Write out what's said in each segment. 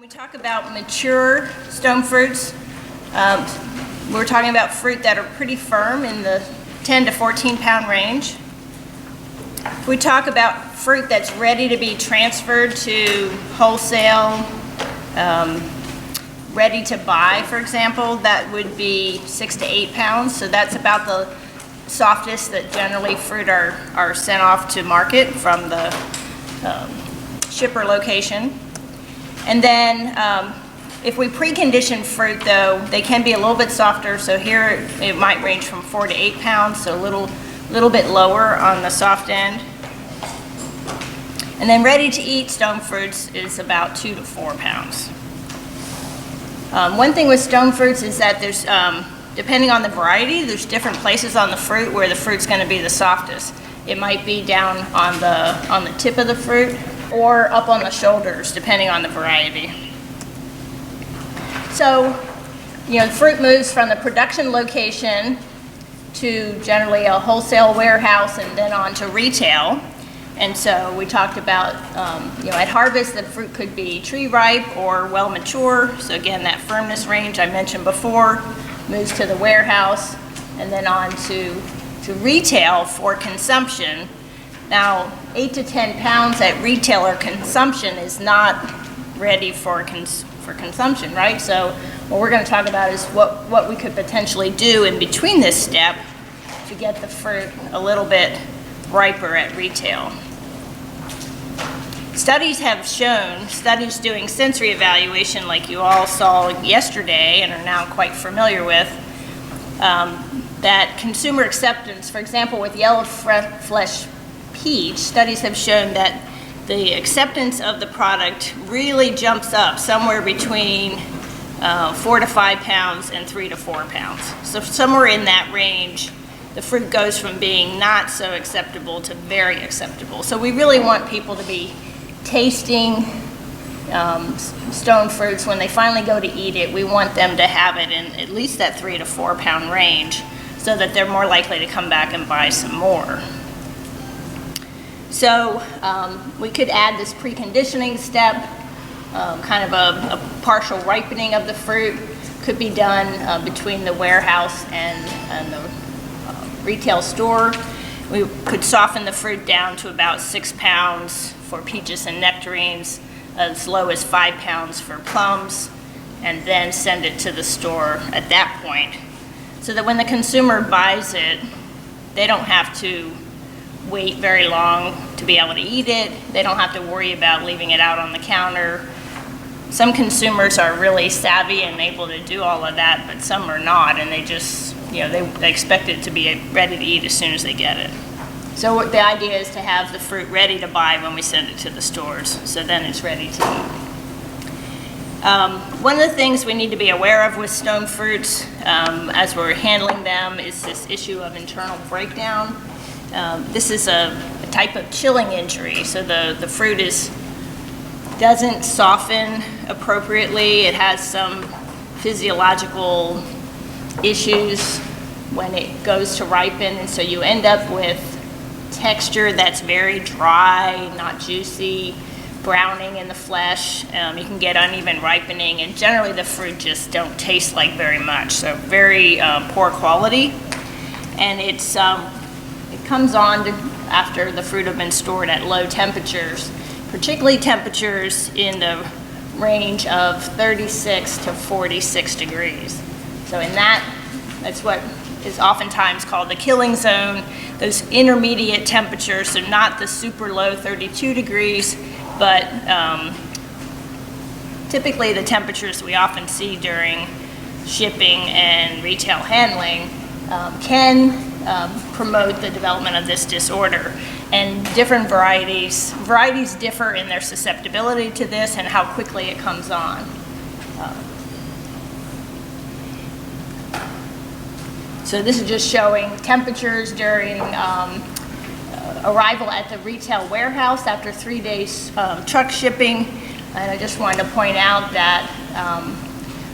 When we talk about mature stone fruits, we're talking about fruit that are pretty firm in the 10 to 14 pound range. If we talk about fruit that's ready to be transferred to wholesale, ready to buy, for example, that would be 6 to 8 pounds. So that's about the softest that generally fruit are sent off to market from the shipper location. And then if we precondition fruit, though, they can be a little bit softer. So here it might range from 4 to 8 pounds, so a little bit lower on the soft end. And then ready to eat stone fruits is about 2 to 4 pounds. One thing with stone fruits is that there's, depending on the variety, there's different places on the fruit where the fruit's going to be the softest. It might be down on the tip of the fruit or up on the shoulders, depending on the variety. So, the fruit moves from the production location to generally a wholesale warehouse and then on to retail. And so we talked about, at harvest, the fruit could be tree ripe or well mature. So again, that firmness range I mentioned before moves to the warehouse and then on to retail for consumption. Now, 8 to 10 pounds at retailer consumption is not ready for consumption, right? So what we're going to talk about is what we could potentially do in between this step to get the fruit a little bit riper at retail. Studies have shown, studies doing sensory evaluation like you all saw yesterday and are now quite familiar with, that consumer acceptance, for example, with yellow flesh peach, studies have shown that the acceptance of the product really jumps up somewhere between 4 to 5 pounds and 3 to 4 pounds. So somewhere in that range, the fruit goes from being not so acceptable to very acceptable. So we really want people to be tasting stone fruits. When they finally go to eat it, we want them to have it in at least that 3 to 4 pound range so that they're more likely to come back and buy some more. So we could add this preconditioning step, kind of a partial ripening of the fruit could be done between the warehouse and the retail store. We could soften the fruit down to about 6 pounds for peaches and nectarines, as low as 5 pounds for plums, and then send it to the store at that point, so that when the consumer buys it, they don't have to wait very long to be able to eat it. They don't have to worry about leaving it out on the counter. Some consumers are really savvy and able to do all of that, but some are not, and they just, they expect it to be ready to eat as soon as they get it. So the idea is to have the fruit ready to buy when we send it to the stores, so then it's ready to eat. One of the things we need to be aware of with stone fruits as we're handling them is this issue of internal breakdown. This is a type of chilling injury, so the fruit doesn't soften appropriately. It has some physiological issues when it goes to ripen, and so you end up with texture that's very dry, not juicy, browning in the flesh. You can get uneven ripening, and generally the fruit just don't taste like very much, so very poor quality. And it comes on after the fruit have been stored at low temperatures, particularly temperatures in the range of 36 to 46 degrees. So in that's what is oftentimes called the killing zone, those intermediate temperatures, so not the super low 32 degrees, but typically the temperatures we often see during shipping and retail handling can promote the development of this disorder. And different varieties differ in their susceptibility to this and how quickly it comes on. So this is just showing temperatures during arrival at the retail warehouse after 3 days truck shipping. And I just wanted to point out that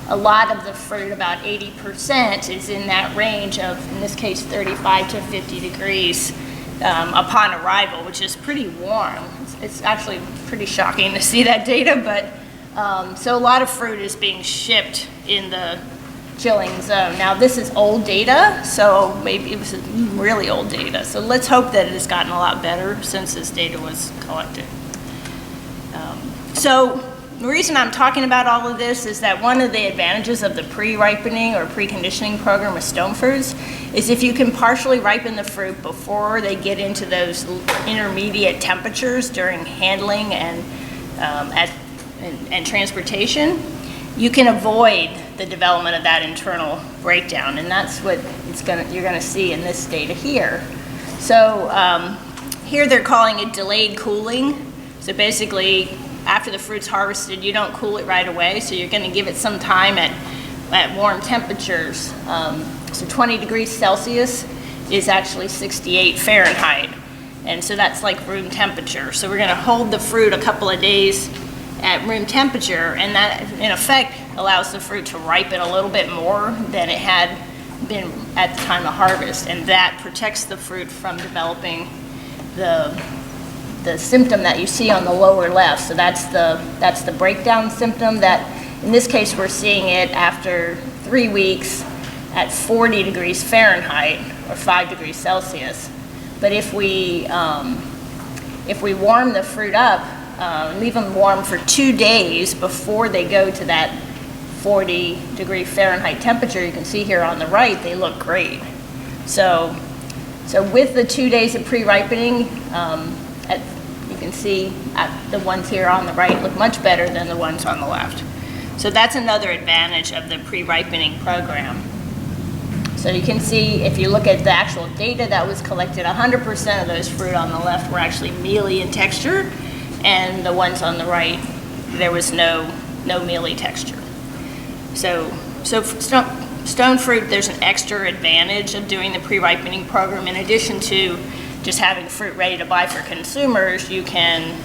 a lot of the fruit, about 80%, is in that range of, in this case, 35 to 50 degrees upon arrival, which is pretty warm. It's actually pretty shocking to see that data, but So a lot of fruit is being shipped in the chilling zone. Now this is old data, so maybe it was really old data. So let's hope that it has gotten a lot better since this data was collected. So the reason I'm talking about all of this is that one of the advantages of the pre-ripening or preconditioning program with stone fruits is if you can partially ripen the fruit before they get into those intermediate temperatures during handling and transportation, you can avoid the development of that internal breakdown, and that's what you're going to see in this data here. So here they're calling it delayed cooling. So basically, after the fruit's harvested, you don't cool it right away, so you're going to give it some time at warm temperatures. So 20 degrees Celsius is actually 68 Fahrenheit, and so that's like room temperature. So we're going to hold the fruit a couple of days at room temperature, and that in effect allows the fruit to ripen a little bit more than it had been at the time of harvest, and that protects the fruit from developing the symptom that you see on the lower left. So that's the breakdown symptom that in this case we're seeing it after 3 weeks at 40 degrees Fahrenheit or 5 degrees Celsius. But if we warm the fruit up, leave them warm for 2 days before they go to that 40 degree Fahrenheit temperature, you can see here on the right, they look great. So with the 2 days of pre-ripening, you can see the ones here on the right look much better than the ones on the left. So that's another advantage of the pre-ripening program. So you can see, if you look at the actual data that was collected, 100% of those fruit on the left were actually mealy in texture, and the ones on the right, there was no mealy texture. So stone fruit, there's an extra advantage of doing the pre-ripening program. In addition to just having fruit ready to buy for consumers, you can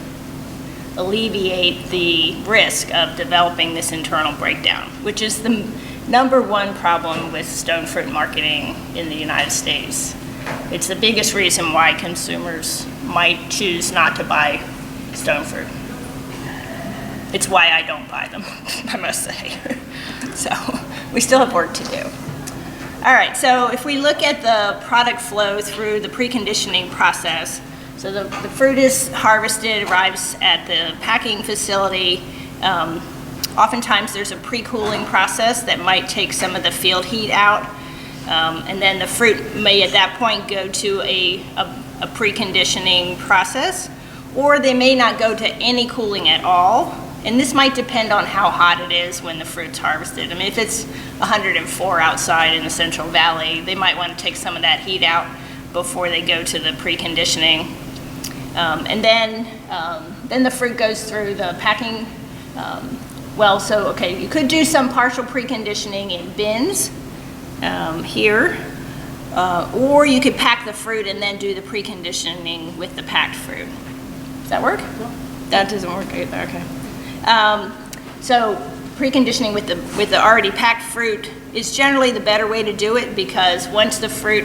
alleviate the risk of developing this internal breakdown, which is the #1 problem with stone fruit marketing in the United States. It's the biggest reason why consumers might choose not to buy stone fruit. It's why I don't buy them, I must say. So we still have work to do. All right, so if we look at the product flow through the preconditioning process, so the fruit is harvested, arrives at the packing facility. Oftentimes there's a pre-cooling process that might take some of the field heat out, and then the fruit may at that point go to a preconditioning process, or they may not go to any cooling at all. And this might depend on how hot it is when the fruit's harvested. I mean, if it's 104 outside in the Central Valley, they might want to take some of that heat out before they go to the preconditioning. And then the fruit goes through the packing. You could do some partial preconditioning in bins here, or you could pack the fruit and then do the preconditioning with the packed fruit. Does that work? No. That doesn't work either. Okay. So preconditioning with the already packed fruit is generally the better way to do it, because once the fruit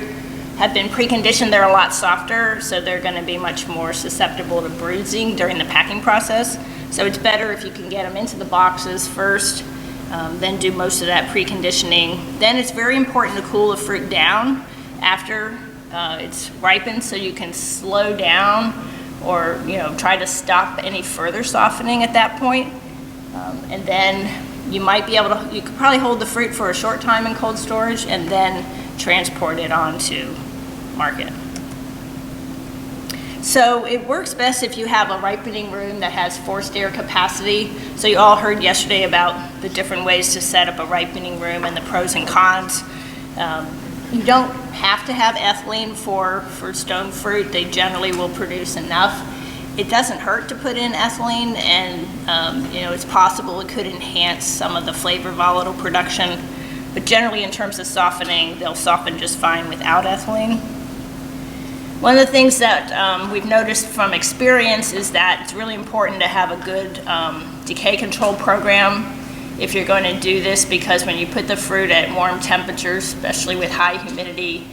have been preconditioned, they're a lot softer, so they're going to be much more susceptible to bruising during the packing process. So it's better if you can get them into the boxes first, then do most of that preconditioning. Then it's very important to cool the fruit down after it's ripened, so you can slow down or try to stop any further softening at that point. And then you could probably hold the fruit for a short time in cold storage and then transport it on to market. So it works best if you have a ripening room that has forced air capacity. So you all heard yesterday about the different ways to set up a ripening room and the pros and cons. You don't have to have ethylene for stone fruit. They generally will produce enough. It doesn't hurt to put in ethylene, and it's possible it could enhance some of the flavor volatile production. But generally, in terms of softening, they'll soften just fine without ethylene. One of the things that we've noticed from experience is that it's really important to have a good decay control program if you're going to do this, because when you put the fruit at warm temperatures, especially with high humidity,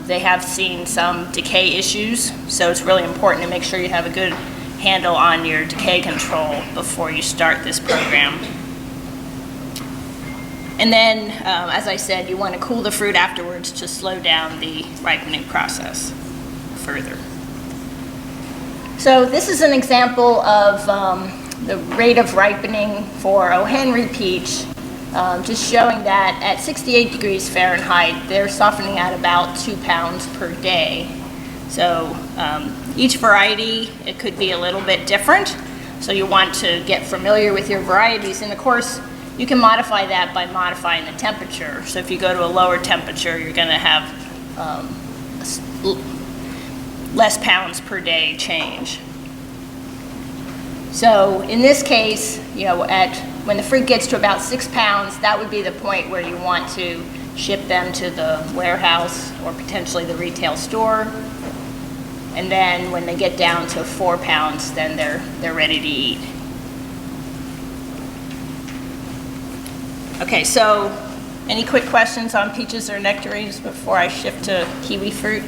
they have seen some decay issues. So it's really important to make sure you have a good handle on your decay control before you start this program. And then, as I said, you want to cool the fruit afterwards to slow down the ripening process further. So this is an example of the rate of ripening for O. Henry peach, just showing that at 68 degrees Fahrenheit, they're softening at about 2 pounds per day. So each variety, it could be a little bit different. So you want to get familiar with your varieties. And of course, you can modify that by modifying the temperature. So if you go to a lower temperature, you're going to have less pounds per day change. So in this case, you know, when the fruit gets to about 6 pounds, that would be the point where you want to ship them to the warehouse or potentially the retail store. And then when they get down to 4 pounds, then they're ready to eat. Okay, so any quick questions on peaches or nectarines before I shift to kiwi fruit?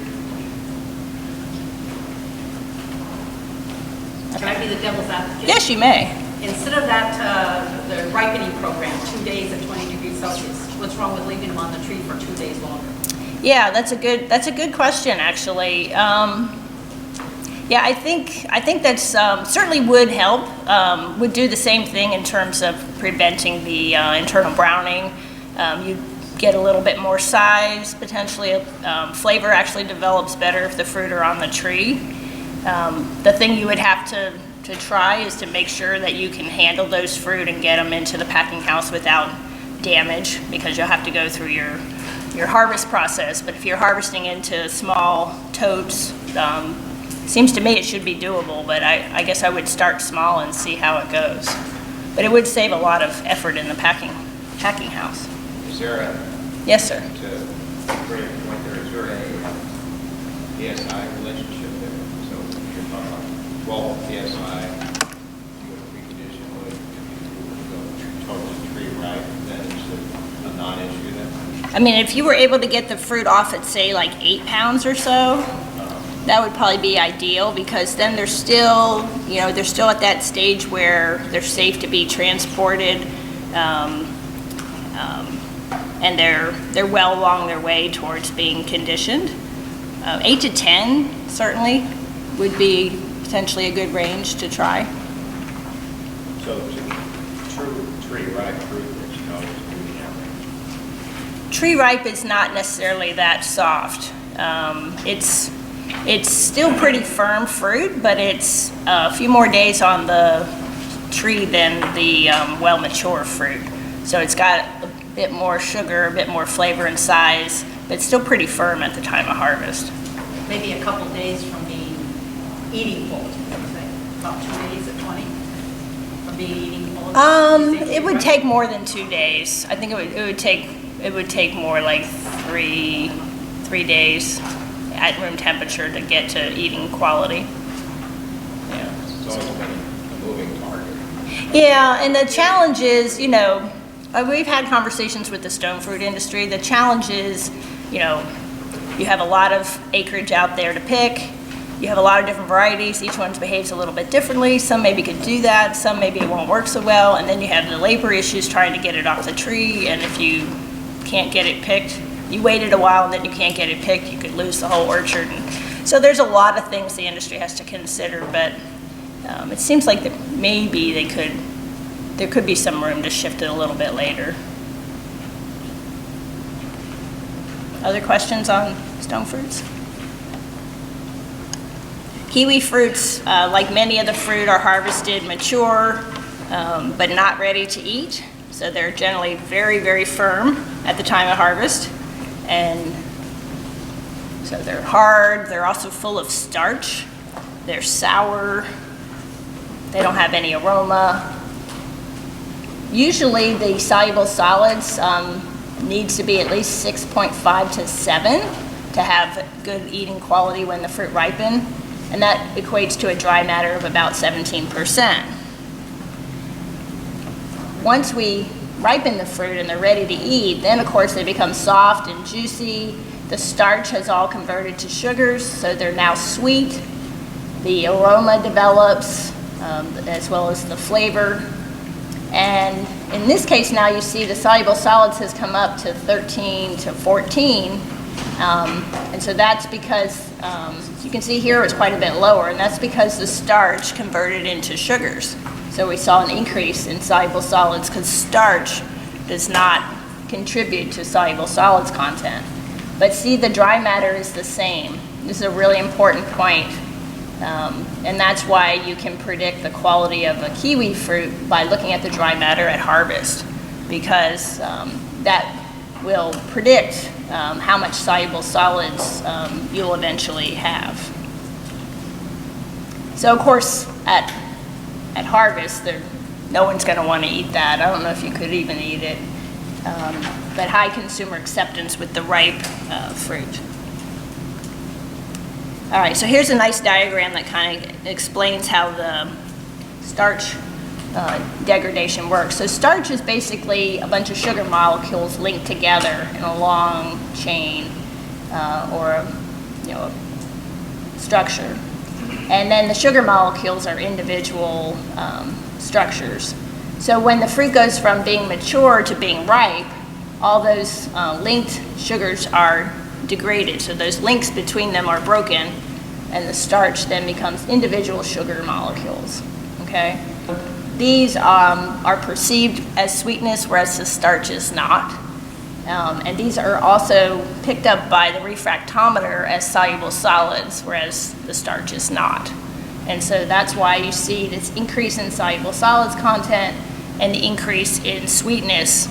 Can I be the devil's advocate? Yes, you may. Instead of that, the ripening program, 2 days at 20 degrees Celsius, what's wrong with leaving them on the tree for 2 days longer? Yeah, that's a good question, actually. Yeah, I think that's certainly would help. Would do the same thing in terms of preventing the internal browning. You get a little bit more size, potentially. Flavor actually develops better if the fruit are on the tree. The thing you would have to try is to make sure that you can handle those fruit and get them into the packing house without damage, because you'll have to go through your harvest process. But if you're harvesting into small totes, seems to me it should be doable, but I guess I would start small and see how it goes. But it would save a lot of effort in the packing house. Is there a... Yes, sir. To bring a point there, is there a PSI relationship there? So you're talking about 12 PSI, you would precondition would, if you go totally tree right, then it's a non-issue then? I mean, if you were able to get the fruit off at, say, like 8 pounds or so, that would probably be ideal, because then they're still, you know, they're still at that stage where they're safe to be transported, and they're well along their way towards being conditioned. 8 to 10 certainly would be potentially a good range to try. So true tree ripe fruit that you know is moving out there. Tree ripe is not necessarily that soft. It's still pretty firm fruit, but it's a few more days on the tree than the well-mature fruit. So it's got a bit more sugar, a bit more flavor and size, but it's still pretty firm at the time of harvest. Maybe a couple days from being eating full, say, about 2 days at 20, from being eating full. It would take more than 2 days. I think it would take more like three days at room temperature to get to eating quality. Yeah. It's always been a moving target. Yeah, and the challenge is, you know, we've had conversations with the stone fruit industry. The challenge is, you know, you have a lot of acreage out there to pick. You have a lot of different varieties. Each one behaves a little bit differently. Some maybe could do that. Some maybe it won't work so well. And then you have the labor issues trying to get it off the tree. And if you can't get it picked, you waited a while and then you can't get it picked, you could lose the whole orchard. And so there's a lot of things the industry has to consider, but it seems like that maybe there could be some room to shift it a little bit later. Other questions on stone fruits? Kiwi fruits, like many of the fruit, are harvested mature, but not ready to eat. So they're generally very, very firm at the time of harvest. And so they're hard, they're also full of starch, they're sour, they don't have any aroma. Usually the soluble solids needs to be at least 6.5 to 7 to have good eating quality when the fruit ripen, and that equates to a dry matter of about 17%. Once we ripen the fruit and they're ready to eat, then of course they become soft and juicy. The starch has all converted to sugars, so they're now sweet. the aroma develops, as well as the flavor. And in this case now you see the soluble solids has come up to 13 to 14. And so that's because, you can see here it's quite a bit lower, and that's because the starch converted into sugars. So we saw an increase in soluble solids because starch does not contribute to soluble solids content. But see, the dry matter is the same. This is a really important point. And that's why you can predict the quality of a kiwi fruit by looking at the dry matter at harvest, because that will predict how much soluble solids you'll eventually have. So of course, at harvest, no one's going to want to eat that. I don't know if you could even eat it. But high consumer acceptance with the ripe fruit. All right, so here's a nice diagram that kind of explains how the starch degradation works. So starch is basically a bunch of sugar molecules linked together in a long chain or a structure. And then the sugar molecules are individual structures. So when the fruit goes from being mature to being ripe, all those linked sugars are degraded. So those links between them are broken, and the starch then becomes individual sugar molecules. Okay? These are perceived as sweetness, whereas the starch is not. And these are also picked up by the refractometer as soluble solids, whereas the starch is not. And so that's why you see this increase in soluble solids content and the increase in sweetness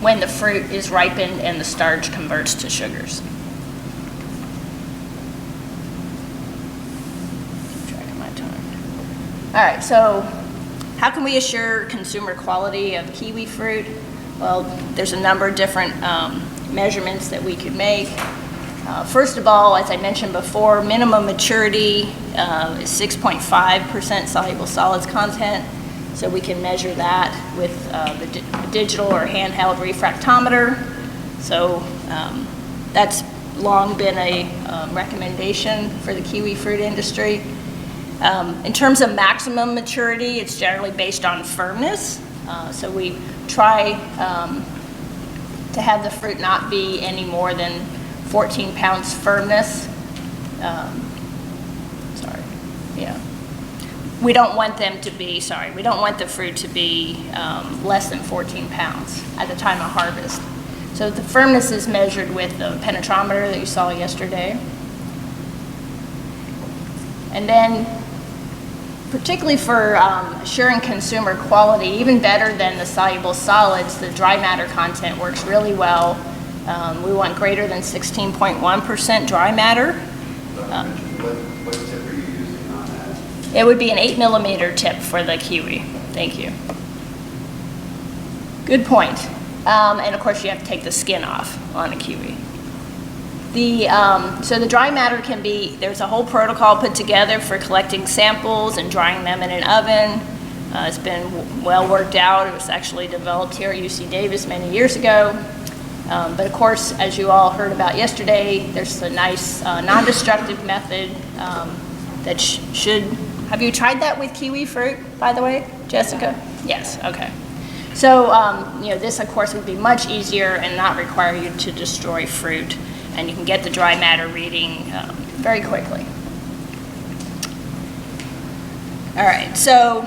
when the fruit is ripened and the starch converts to sugars. Keep track of my time. All right, so how can we assure consumer quality of kiwi fruit? Well, there's a number of different measurements that we could make. First of all, as I mentioned before, minimum maturity is 6.5% soluble solids content. So we can measure that with the digital or handheld refractometer. So that's long been a recommendation for the kiwi fruit industry. In terms of maximum maturity, it's generally based on firmness. So we try to have the fruit not be any more than 14 pounds firmness. We don't want we don't want the fruit to be less than 14 pounds at the time of harvest. So the firmness is measured with the penetrometer that you saw yesterday. And then, particularly for assuring consumer quality, even better than the soluble solids, the dry matter content works really well. We want greater than 16.1% dry matter. What tip are you using on that? It would be an 8mm tip for the kiwi. Thank you. Good point. And of course, you have to take the skin off on a kiwi. So the dry matter can be, there's a whole protocol put together for collecting samples and drying them in an oven. It's been well worked out. It was actually developed here at UC Davis many years ago. But of course, as you all heard about yesterday, there's a nice non-destructive method that should, have you tried that with kiwi fruit, by the way, Jessica? Yes, okay. So, this of course would be much easier and not require you to destroy fruit, and you can get the dry matter reading very quickly. All right, so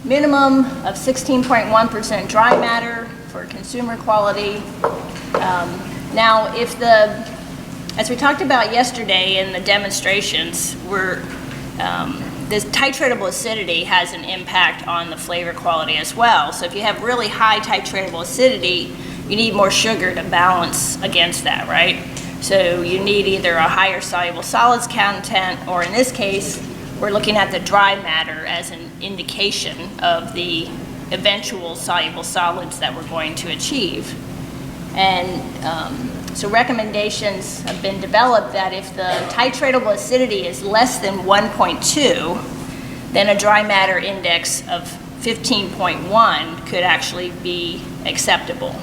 minimum of 16.1% dry matter for consumer quality. Now, as we talked about yesterday in the demonstrations, this titratable acidity has an impact on the flavor quality as well. So if you have really high titratable acidity, you need more sugar to balance against that, right? So you need either a higher soluble solids content, or in this case, we're looking at the dry matter as an indication of the eventual soluble solids that we're going to achieve. And so recommendations have been developed that if the titratable acidity is less than 1.2, then a dry matter index of 15.1 could actually be acceptable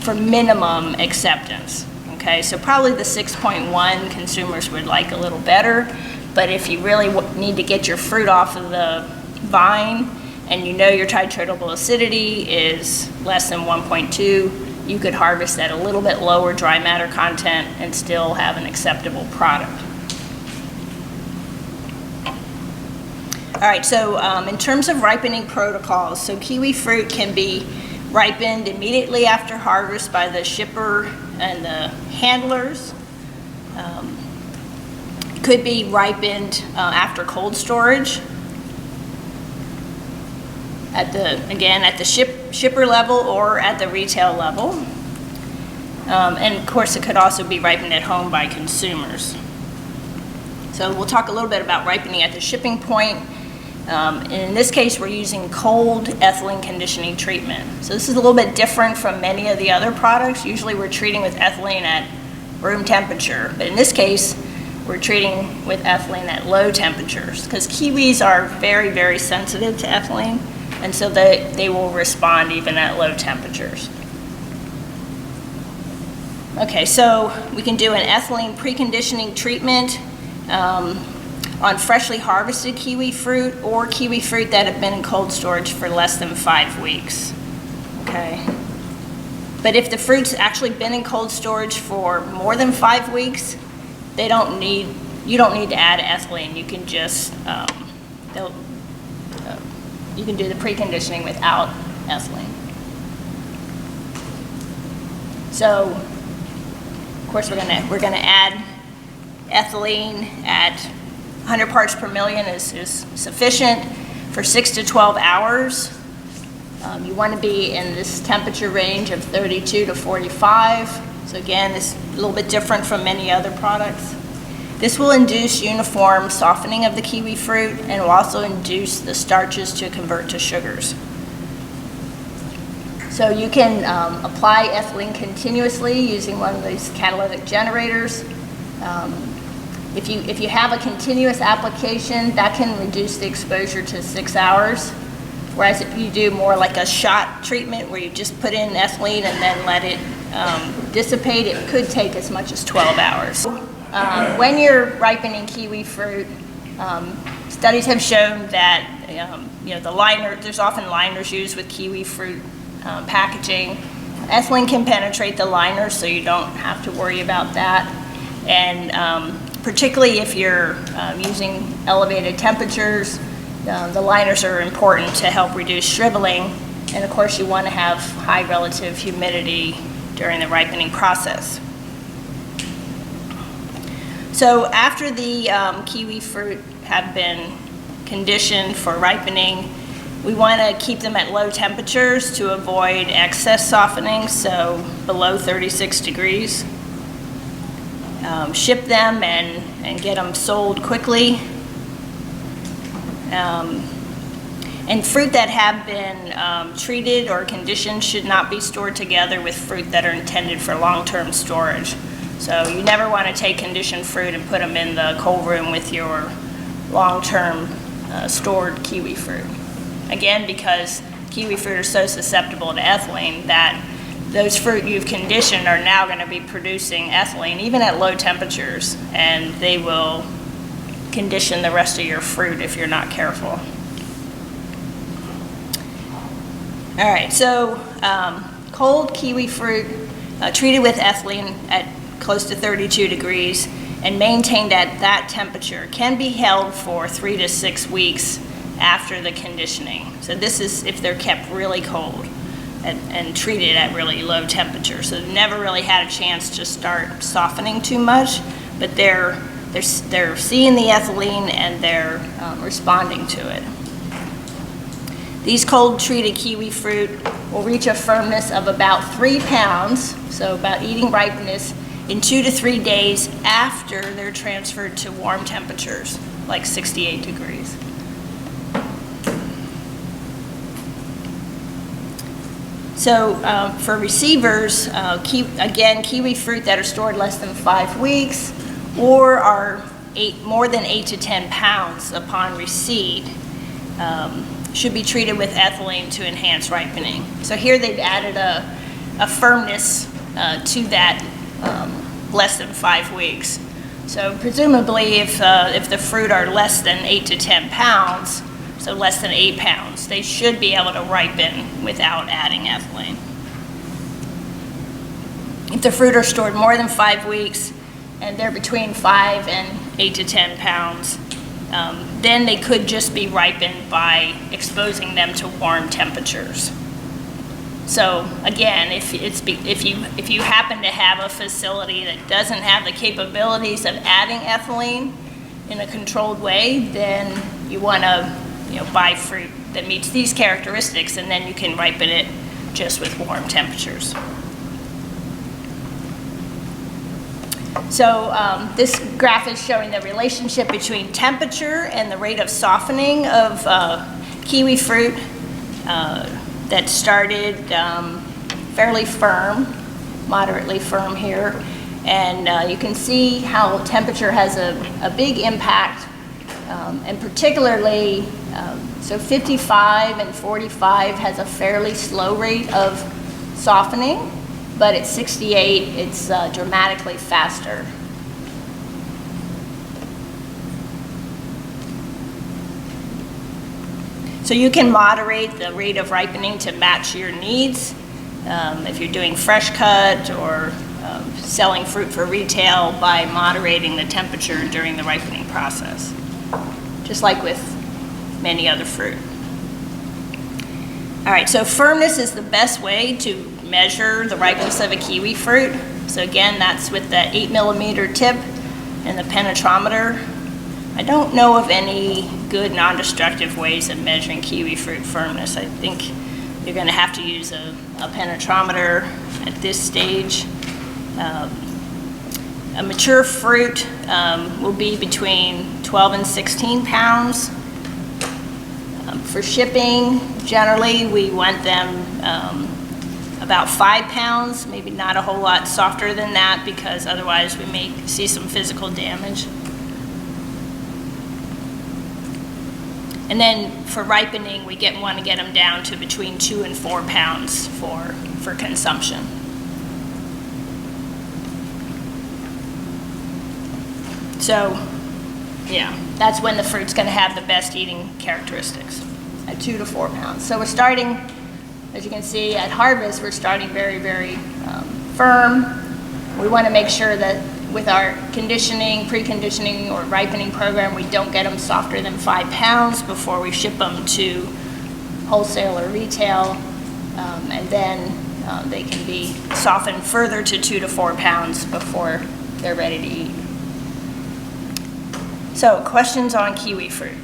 for minimum acceptance. Okay, so probably the 6.1 consumers would like a little better, But if you really need to get your fruit off of the vine and you know your titratable acidity is less than 1.2, you could harvest at a little bit lower dry matter content and still have an acceptable product. All right, so in terms of ripening protocols, so kiwi fruit can be ripened immediately after harvest by the shipper and the handlers. Could be ripened after cold storage at the shipper level or at the retail level. And of course, it could also be ripened at home by consumers. So we'll talk a little bit about ripening at the shipping point. In this case, we're using cold ethylene conditioning treatment. So this is a little bit different from many of the other products. Usually we're treating with ethylene at room temperature, but in this case, we're treating with ethylene at low temperatures because kiwis are very, very sensitive to ethylene, and so they will respond even at low temperatures. Okay, so we can do an ethylene preconditioning treatment on freshly harvested kiwi fruit or kiwi fruit that have been in cold storage for less than 5 weeks. Okay. But if the fruit's actually been in cold storage for more than 5 weeks, you don't need to add ethylene. You can just you can do the preconditioning without ethylene. So, of course, we're gonna add ethylene at 100 parts per million is sufficient for 6 to 12 hours. You want to be in this temperature range of 32 to 45. So again, it's a little bit different from many other products. This will induce uniform softening of the kiwi fruit and will also induce the starches to convert to sugars. So you can apply ethylene continuously using one of these catalytic generators. If you have a continuous application, that can reduce the exposure to 6 hours. Whereas if you do more like a shot treatment where you just put in ethylene and then let it dissipate, it could take as much as 12 hours. When you're ripening kiwi fruit, studies have shown that the liner, there's often liners used with kiwi fruit packaging. Ethylene can penetrate the liner, so you don't have to worry about that. And particularly if you're using elevated temperatures, the liners are important to help reduce shriveling. And of course, you want to have high relative humidity during the ripening process. So after the kiwi fruit have been conditioned for ripening, we want to keep them at low temperatures to avoid excess softening, so below 36 degrees. Ship them and get them sold quickly. And fruit that have been treated or conditioned should not be stored together with fruit that are intended for long-term storage. So you never want to take conditioned fruit and put them in the cold room with your long-term stored kiwi fruit. Again, because kiwi fruit are so susceptible to ethylene that those fruit you've conditioned are now going to be producing ethylene even at low temperatures, and they will condition the rest of your fruit if you're not careful. All right, so cold kiwi fruit treated with ethylene at close to 32 degrees and maintained at that temperature can be held for 3 to 6 weeks after the conditioning. So this is if they're kept really cold and treated at really low temperature. So they've never really had a chance to start softening too much, but they're seeing the ethylene and they're responding to it. These cold treated kiwi fruit will reach a firmness of about 3 pounds, so about eating ripeness, in 2 to 3 days after they're transferred to warm temperatures, like 68 degrees. So for receivers, again, kiwi fruit that are stored less than 5 weeks or are more than 8 to 10 pounds upon receipt should be treated with ethylene to enhance ripening. So here they've added a firmness to that less than 5 weeks. So presumably, if the fruit are less than 8 to 10 pounds, so less than 8 pounds, they should be able to ripen without adding ethylene. If the fruit are stored more than 5 weeks, and they're between 5 and 8 to 10 pounds, then they could just be ripened by exposing them to warm temperatures. So again, if you happen to have a facility that doesn't have the capabilities of adding ethylene in a controlled way, then you want to buy fruit that meets these characteristics, and then you can ripen it just with warm temperatures. So this graph is showing the relationship between temperature and the rate of softening of kiwi fruit that started fairly firm, moderately firm here. And you can see how temperature has a big impact, and particularly, so 55 and 45 has a fairly slow rate of softening, but at 68, it's dramatically faster. So you can moderate the rate of ripening to match your needs. If you're doing fresh cut or selling fruit for retail, by moderating the temperature during the ripening process, just like with many other fruit. All right, so firmness is the best way to measure the ripeness of a kiwi fruit. So again, that's with the 8mm tip and the penetrometer. I don't know of any good non-destructive ways of measuring kiwi fruit firmness. I think you're going to have to use a penetrometer at this stage. A mature fruit will be between 12 and 16 pounds. For shipping, generally we want them about 5 pounds, maybe not a whole lot softer than that, because otherwise we may see some physical damage. And then for ripening, we want to get them down to between 2 and 4 pounds for consumption. So, yeah, that's when the fruit's going to have the best eating characteristics, at 2 to 4 pounds. So we're starting, as you can see, at harvest, we're starting very, very firm. We want to make sure that with our conditioning, preconditioning, or ripening program, we don't get them softer than 5 pounds before we ship them to wholesale or retail, and then they can be softened further to 2 to 4 pounds before they're ready to eat. So, questions on kiwi fruit?